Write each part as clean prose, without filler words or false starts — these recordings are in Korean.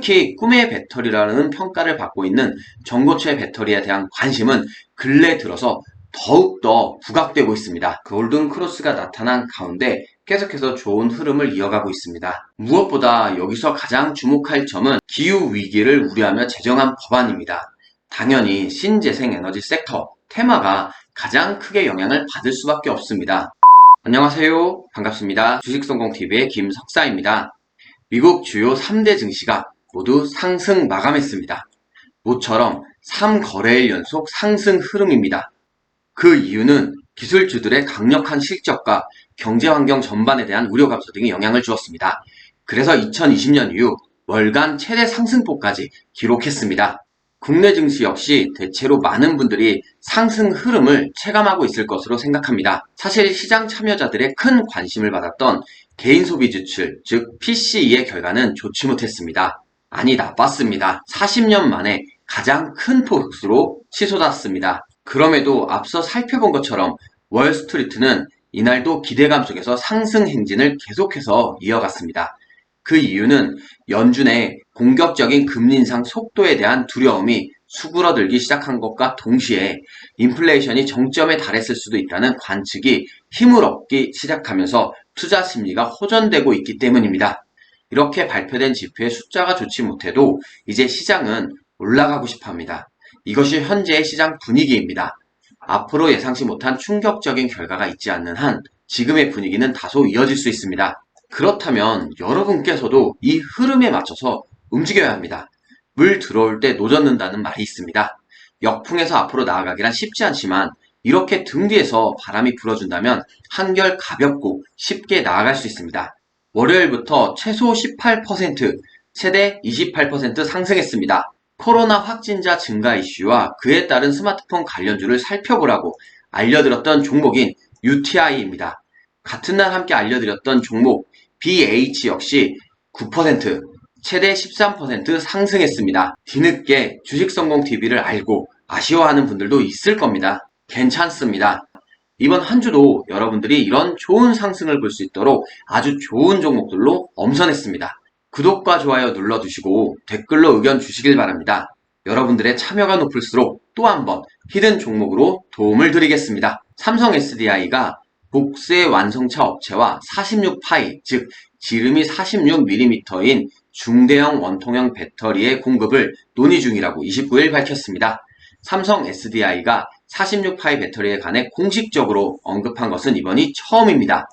특히 꿈의 배터리라는 평가를 받고 있는 전고체 배터리에 대한 관심은 근래 들어서 더욱더 부각되고 있습니다. 골든 크로스가 나타난 가운데 계속해서 좋은 흐름을 이어가고 있습니다. 무엇보다 여기서 가장 주목할 점은 기후 위기를 우려하며 제정한 법안입니다. 당연히 신재생 에너지 섹터, 테마가 가장 크게 영향을 받을 수밖에 없습니다. 안녕하세요. 반갑습니다. 주식성공TV의 김석사입니다. 미국 주요 3대 증시가 모두 상승 마감했습니다. 모처럼 3거래일 연속 상승 흐름입니다. 그 이유는 기술주들의 강력한 실적과 경제 환경 전반에 대한 우려 감소 등이 영향을 주었습니다. 그래서 2020년 이후 월간 최대 상승폭까지 기록했습니다. 국내 증시 역시 대체로 많은 분들이 상승 흐름을 체감하고 있을 것으로 생각합니다. 사실 시장 참여자들의 큰 관심을 받았던 개인 소비 지출, 즉 PCE의 결과는 좋지 못했습니다. 아니, 나빴습니다. 40년 만에 가장 큰 폭으로 치솟았습니다. 그럼에도 앞서 살펴본 것처럼 월스트리트는 이날도 기대감 속에서 상승 행진을 계속해서 이어갔습니다. 그 이유는 연준의 공격적인 금리 인상 속도에 대한 두려움이 수그러들기 시작한 것과 동시에 인플레이션이 정점에 달했을 수도 있다는 관측이 힘을 얻기 시작하면서 투자 심리가 호전되고 있기 때문입니다. 이렇게 발표된 지표의 숫자가 좋지 못해도 이제 시장은 올라가고 싶어 합니다. 이것이 현재의 시장 분위기입니다. 앞으로 예상치 못한 충격적인 결과가 있지 않는 한 지금의 분위기는 다소 이어질 수 있습니다. 그렇다면 여러분께서도 이 흐름에 맞춰서 움직여야 합니다. 물 들어올 때 노젓는다는 말이 있습니다. 역풍에서 앞으로 나아가기란 쉽지 않지만 이렇게 등 뒤에서 바람이 불어준다면 한결 가볍고 쉽게 나아갈 수 있습니다. 월요일부터 최소 18%, 최대 28% 상승했습니다. 코로나 확진자 증가 이슈와 그에 따른 스마트폰 관련주를 살펴보라고 알려드렸던 종목인 UTI입니다. 같은 날 함께 알려드렸던 종목 BH 역시 9%, 최대 13% 상승했습니다. 뒤늦게 주식성공TV를 알고 아쉬워하는 분들도 있을 겁니다. 괜찮습니다. 이번 한 주도 여러분들이 이런 좋은 상승을 볼 수 있도록 아주 좋은 종목들로 엄선했습니다. 구독과 좋아요 눌러주시고 댓글로 의견 주시길 바랍니다. 여러분들의 참여가 높을수록 또 한 번 히든 종목으로 도움을 드리겠습니다. 삼성 SDI가 복수의 완성차 업체와 46파이, 즉 지름이 46mm인 중대형 원통형 배터리의 공급을 논의 중이라고 29일 밝혔습니다. 삼성 SDI가 46파이 배터리에 관해 공식적으로 언급한 것은 이번이 처음입니다.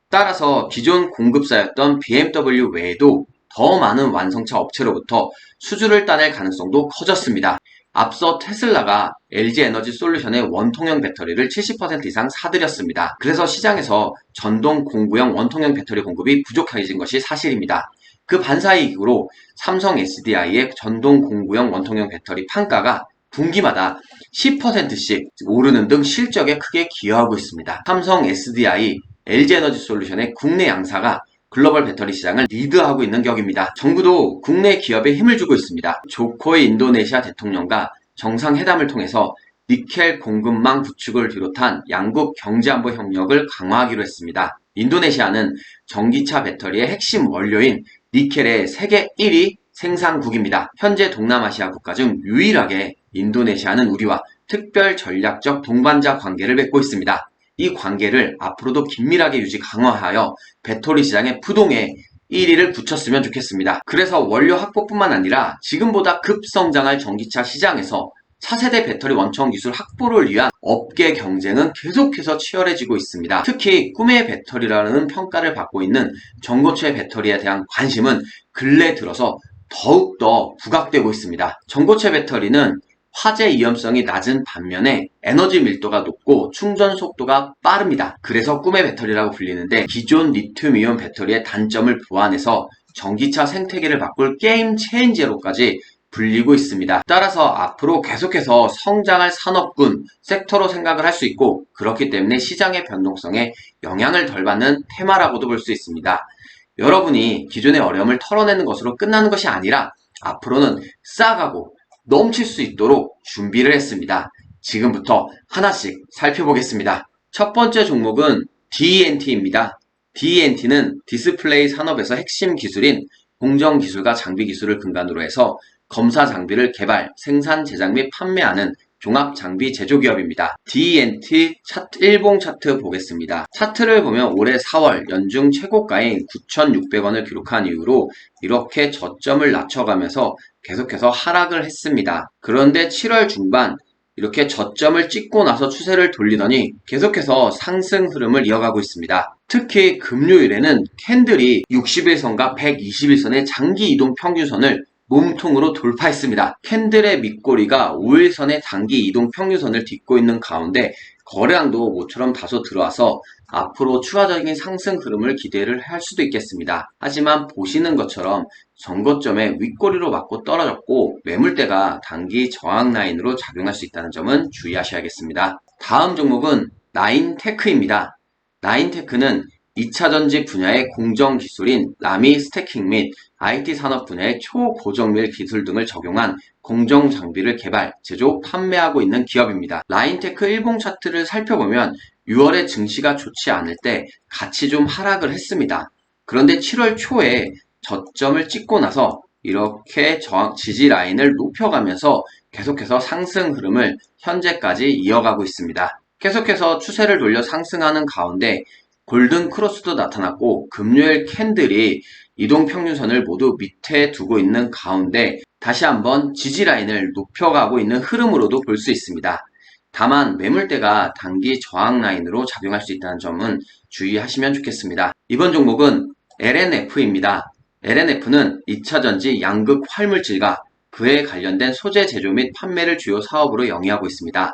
따라서 기존 공급사였던 BMW 외에도 더 많은 완성차 업체로부터 수주를 따낼 가능성도 커졌습니다. 앞서 테슬라가 LG에너지솔루션의 원통형 배터리를 70% 이상 사들였습니다. 그래서 시장에서 전동 공구형 원통형 배터리 공급이 부족해진 것이 사실입니다. 그 반사이익으로 삼성 SDI의 전동 공구형 원통형 배터리 판가가 분기마다 10%씩 오르는 등 실적에 크게 기여하고 있습니다. 삼성 SDI, LG에너지솔루션의 국내 양사가 글로벌 배터리 시장을 리드하고 있는 격입니다. 정부도 국내 기업에 힘을 주고 있습니다. 조코이 인도네시아 대통령과 정상회담을 통해서 니켈 공급망 구축을 비롯한 양국 경제안보 협력을 강화하기로 했습니다. 인도네시아는 전기차 배터리의 핵심 원료인 니켈의 세계 1위 생산국입니다. 현재 동남아시아 국가 중 유일하게 인도네시아는 우리와 특별 전략적 동반자 관계를 맺고 있습니다. 이 관계를 앞으로도 긴밀하게 유지 강화하여 배터리 시장의 부동의 1위를 붙였으면 좋겠습니다. 그래서 원료 확보뿐만 아니라 지금보다 급성장할 전기차 시장에서 차세대 배터리 원청 기술 확보를 위한 업계 경쟁은 계속해서 치열해지고 있습니다. 특히 꿈의 배터리라는 평가를 받고 있는 전고체 배터리에 대한 관심은 근래 들어서 더욱더 부각되고 있습니다. 전고체 배터리는 화재 위험성이 낮은 반면에 에너지 밀도가 높고 충전 속도가 빠릅니다. 그래서 꿈의 배터리라고 불리는데 기존 리튬이온 배터리의 단점을 보완해서 전기차 생태계를 바꿀 게임 체인저로까지 불리고 있습니다. 따라서 앞으로 계속해서 성장할 산업군, 섹터로 생각을 할 수 있고 그렇기 때문에 시장의 변동성에 영향을 덜 받는 테마라고도 볼 수 있습니다. 여러분이 기존의 어려움을 털어내는 것으로 끝나는 것이 아니라 앞으로는 쌓아가고 넘칠 수 있도록 준비를 했습니다. 지금부터 하나씩 살펴보겠습니다. 첫 번째 종목은 DNT입니다. DNT는 디스플레이 산업에서 핵심 기술인 공정 기술과 장비 기술을 근간으로 해서 검사 장비를 개발, 생산, 제작 및 판매하는 종합 장비 제조 기업입니다. D&T 차트, 일봉 차트 보겠습니다. 차트를 보면 올해 4월 연중 최고가인 9,600원을 기록한 이후로 이렇게 저점을 낮춰가면서 계속해서 하락을 했습니다. 그런데 7월 중반 이렇게 저점을 찍고 나서 추세를 돌리더니 계속해서 상승 흐름을 이어가고 있습니다. 특히 금요일에는 캔들이 60일선과 120일선의 장기 이동 평균선을 몸통으로 돌파했습니다. 캔들의 밑꼬리가 5일선의 단기 이동 평균선을 딛고 있는 가운데 거래량도 모처럼 다소 들어와서 앞으로 추가적인 상승 흐름을 기대를 할 수도 있겠습니다. 하지만 보시는 것처럼 전고점에 윗꼬리로 맞고 떨어졌고 매물대가 단기 저항 라인으로 작용할 수 있다는 점은 주의하셔야겠습니다. 다음 종목은 나인테크입니다. 나인테크는 2차전지 분야의 공정기술인 라미 스태킹 및 IT 산업 분야의 초고정밀 기술 등을 적용한 공정장비를 개발, 제조, 판매하고 있는 기업입니다. 라인테크 일봉 차트를 살펴보면 6월에 증시가 좋지 않을 때 같이 좀 하락을 했습니다. 그런데 7월 초에 저점을 찍고 나서 이렇게 지지 라인을 높여가면서 계속해서 상승 흐름을 현재까지 이어가고 있습니다. 계속해서 추세를 돌려 상승하는 가운데 골든 크로스도 나타났고 금요일 캔들이 이동평균선을 모두 밑에 두고 있는 가운데 다시 한번 지지라인을 높여가고 있는 흐름으로도 볼 수 있습니다. 다만 매물대가 단기 저항 라인으로 작용할 수 있다는 점은 주의하시면 좋겠습니다. 이번 종목은 LNF입니다. LNF는 2차전지 양극 활물질과 그에 관련된 소재 제조 및 판매를 주요 사업으로 영위하고 있습니다.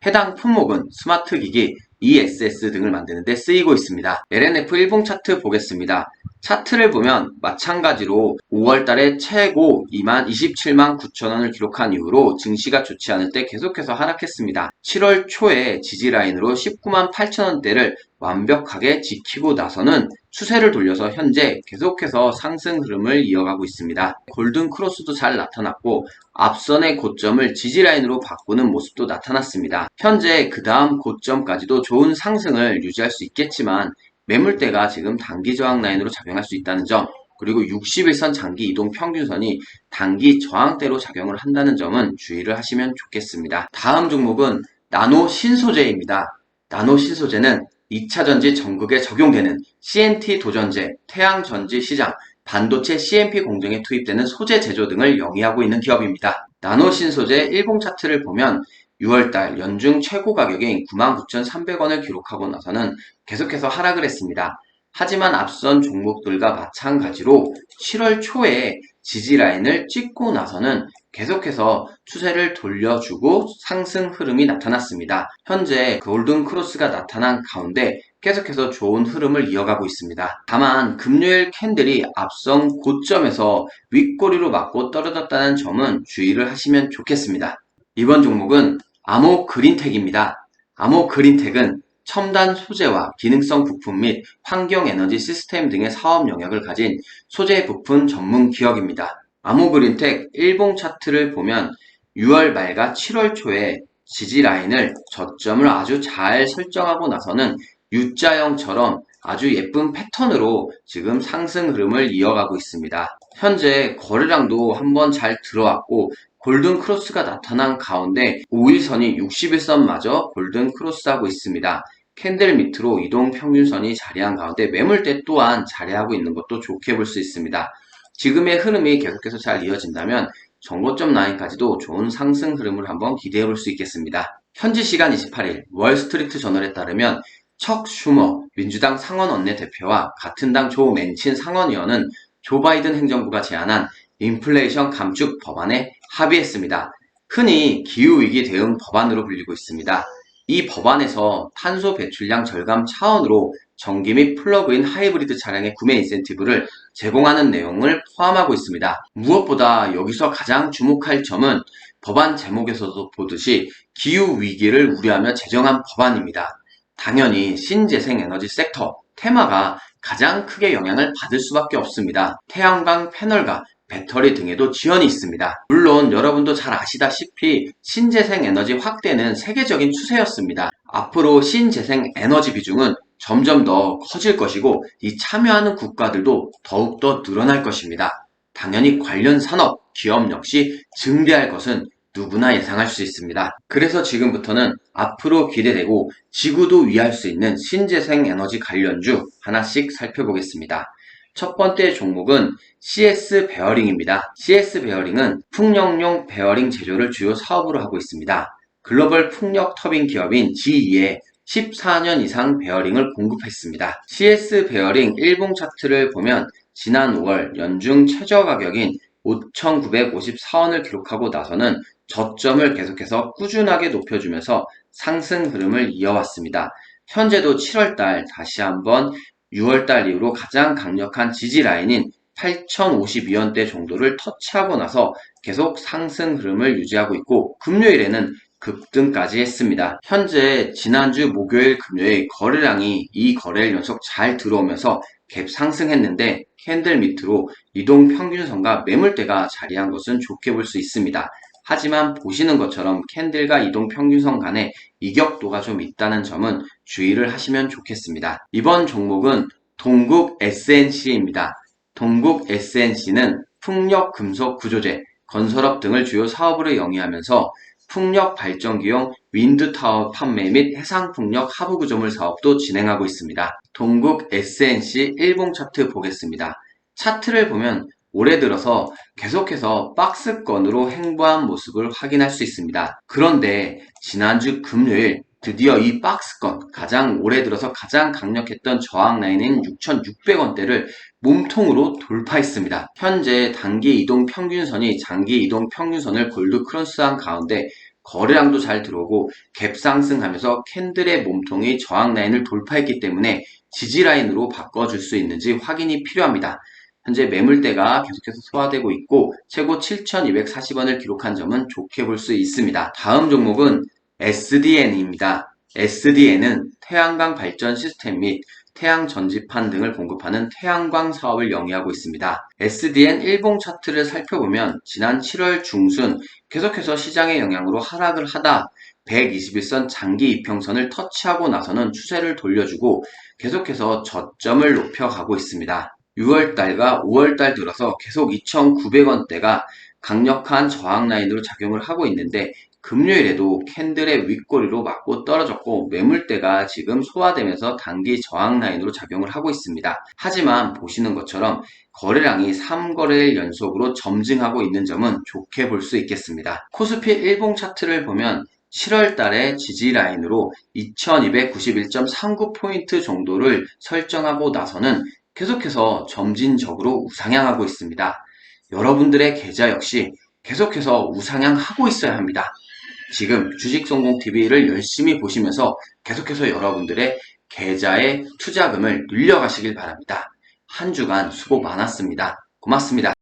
해당 품목은 스마트 기기, ESS 등을 만드는 데 쓰이고 있습니다. LNF 일봉 차트 보겠습니다. 차트를 보면 마찬가지로 5월달에 최고 27만 9천원을 기록한 이후로 증시가 좋지 않을 때 계속해서 하락했습니다. 7월 초에 지지라인으로 19만 8천원대를 완벽하게 지키고 나서는 추세를 돌려서 현재 계속해서 상승 흐름을 이어가고 있습니다. 골든 크로스도 잘 나타났고 앞선의 고점을 지지라인으로 바꾸는 모습도 나타났습니다. 현재 그 다음 고점까지도 좋은 상승을 유지할 수 있겠지만 매물대가 지금 단기 저항 라인으로 작용할 수 있다는 점, 그리고 60일선 장기 이동 평균선이 단기 저항대로 작용을 한다는 점은 주의를 하시면 좋겠습니다. 다음 종목은 나노 신소재입니다. 나노 신소재는 2차전지 전극에 적용되는 CNT 도전제, 태양전지 시장, 반도체 CMP 공정에 투입되는 소재 제조 등을 영위하고 있는 기업입니다. 나노 신소재 일봉 차트를 보면 6월달 연중 최고 가격인 99,300원을 기록하고 나서는 계속해서 하락을 했습니다. 하지만 앞선 종목들과 마찬가지로 7월 초에 지지라인을 찍고 나서는 계속해서 추세를 돌려주고 상승 흐름이 나타났습니다. 현재 골든 크로스가 나타난 가운데 계속해서 좋은 흐름을 이어가고 있습니다. 다만 금요일 캔들이 앞선 고점에서 윗꼬리로 맞고 떨어졌다는 점은 주의를 하시면 좋겠습니다. 이번 종목은 아모그린텍입니다. 아모그린텍은 첨단 소재와 기능성 부품 및 환경에너지 시스템 등의 사업 영역을 가진 소재 부품 전문 기업입니다. 아모그린텍 일봉 차트를 보면 6월 말과 7월 초에 지지 라인을 저점을 아주 잘 설정하고 나서는 U자형처럼 아주 예쁜 패턴으로 지금 상승 흐름을 이어가고 있습니다. 현재 거래량도 한번 잘 들어왔고 골든 크로스가 나타난 가운데 5일선이 61선마저 골든 크로스하고 있습니다. 캔들 밑으로 이동 평균선이 자리한 가운데 매물대 또한 자리하고 있는 것도 좋게 볼 수 있습니다. 지금의 흐름이 계속해서 잘 이어진다면 전고점 라인까지도 좋은 상승 흐름을 한번 기대해 볼 수 있겠습니다. 현지 시간 28일 월스트리트 저널에 따르면 척 슈머 민주당 상원 원내대표와 같은 당 조 맨친 상원의원은 조 바이든 행정부가 제안한 인플레이션 감축 법안에 합의했습니다. 흔히 기후위기 대응 법안으로 불리고 있습니다. 이 법안에서 탄소 배출량 절감 차원으로 전기 및 플러그인 하이브리드 차량의 구매 인센티브를 제공하는 내용을 포함하고 있습니다. 무엇보다 여기서 가장 주목할 점은 법안 제목에서도 보듯이 기후위기를 우려하며 제정한 법안입니다. 당연히 신재생 에너지 섹터, 테마가 가장 크게 영향을 받을 수밖에 없습니다. 태양광 패널과 배터리 등에도 지원이 있습니다. 물론 여러분도 잘 아시다시피 신재생 에너지 확대는 세계적인 추세였습니다. 앞으로 신재생 에너지 비중은 점점 더 커질 것이고 이 참여하는 국가들도 더욱더 늘어날 것입니다. 당연히 관련 산업, 기업 역시 증대할 것은 누구나 예상할 수 있습니다. 그래서 지금부터는 앞으로 기대되고 지구도 위할 수 있는 신재생 에너지 관련주 하나씩 살펴보겠습니다. 첫 번째 종목은 CS 베어링입니다. CS 베어링은 풍력용 베어링 제조를 주요 사업으로 하고 있습니다. 글로벌 풍력 터빈 기업인 GE에 14년 이상 베어링을 공급했습니다. CS 베어링 일봉 차트를 보면 지난 5월 연중 최저 가격인 5,954원을 기록하고 나서는 저점을 계속해서 꾸준하게 높여주면서 상승 흐름을 이어왔습니다. 현재도 7월달 다시 한번 6월달 이후로 가장 강력한 지지 라인인 8,052원대 정도를 터치하고 나서 계속 상승 흐름을 유지하고 있고 금요일에는 급등까지 했습니다. 현재 지난주 목요일 금요일 거래량이 이 거래일 연속 잘 들어오면서 갭 상승했는데 캔들 밑으로 이동평균선과 매물대가 자리한 것은 좋게 볼 수 있습니다. 하지만 보시는 것처럼 캔들과 이동평균선 간의 이격도가 좀 있다는 점은 주의를 하시면 좋겠습니다. 이번 종목은 동국 SNC입니다. 동국 SNC는 풍력 금속 구조재, 건설업 등을 주요 사업으로 영위하면서 풍력 발전기용 윈드타워 판매 및 해상풍력 하부구조물 사업도 진행하고 있습니다. 동국 SNC 일봉 차트 보겠습니다. 차트를 보면 올해 들어서 계속해서 박스권으로 횡보한 모습을 확인할 수 있습니다. 그런데 지난주 금요일 드디어 이 박스권, 가장 올해 들어서 가장 강력했던 저항 라인인 6,600원대를 몸통으로 돌파했습니다. 현재 단기 이동 평균선이 장기 이동 평균선을 골드 크로스한 가운데 거래량도 잘 들어오고 갭 상승하면서 캔들의 몸통이 저항 라인을 돌파했기 때문에 지지 라인으로 바꿔줄 수 있는지 확인이 필요합니다. 현재 매물대가 계속해서 소화되고 있고 최고 7,240원을 기록한 점은 좋게 볼 수 있습니다. 다음 종목은 SDN입니다. SDN은 태양광 발전 시스템 및 태양 전지판 등을 공급하는 태양광 사업을 영위하고 있습니다. SDN 일봉 차트를 살펴보면 지난 7월 중순 계속해서 시장의 영향으로 하락을 하다 121선 장기 이평선을 터치하고 나서는 추세를 돌려주고 계속해서 저점을 높여가고 있습니다. 6월달과 5월달 들어서 계속 2,900원대가 강력한 저항 라인으로 작용을 하고 있는데 금요일에도 캔들의 윗꼬리로 맞고 떨어졌고 매물대가 지금 소화되면서 단기 저항 라인으로 작용을 하고 있습니다. 하지만 보시는 것처럼 거래량이 3거래일 연속으로 점증하고 있는 점은 좋게 볼 수 있겠습니다. 코스피 일봉 차트를 보면 7월 달에 지지 라인으로 2291.39포인트 정도를 설정하고 나서는 계속해서 점진적으로 우상향하고 있습니다. 여러분들의 계좌 역시 계속해서 우상향하고 있어야 합니다. 지금 주식성공TV를 열심히 보시면서 계속해서 여러분들의 계좌의 투자금을 늘려가시길 바랍니다. 한 주간 수고 많았습니다. 고맙습니다.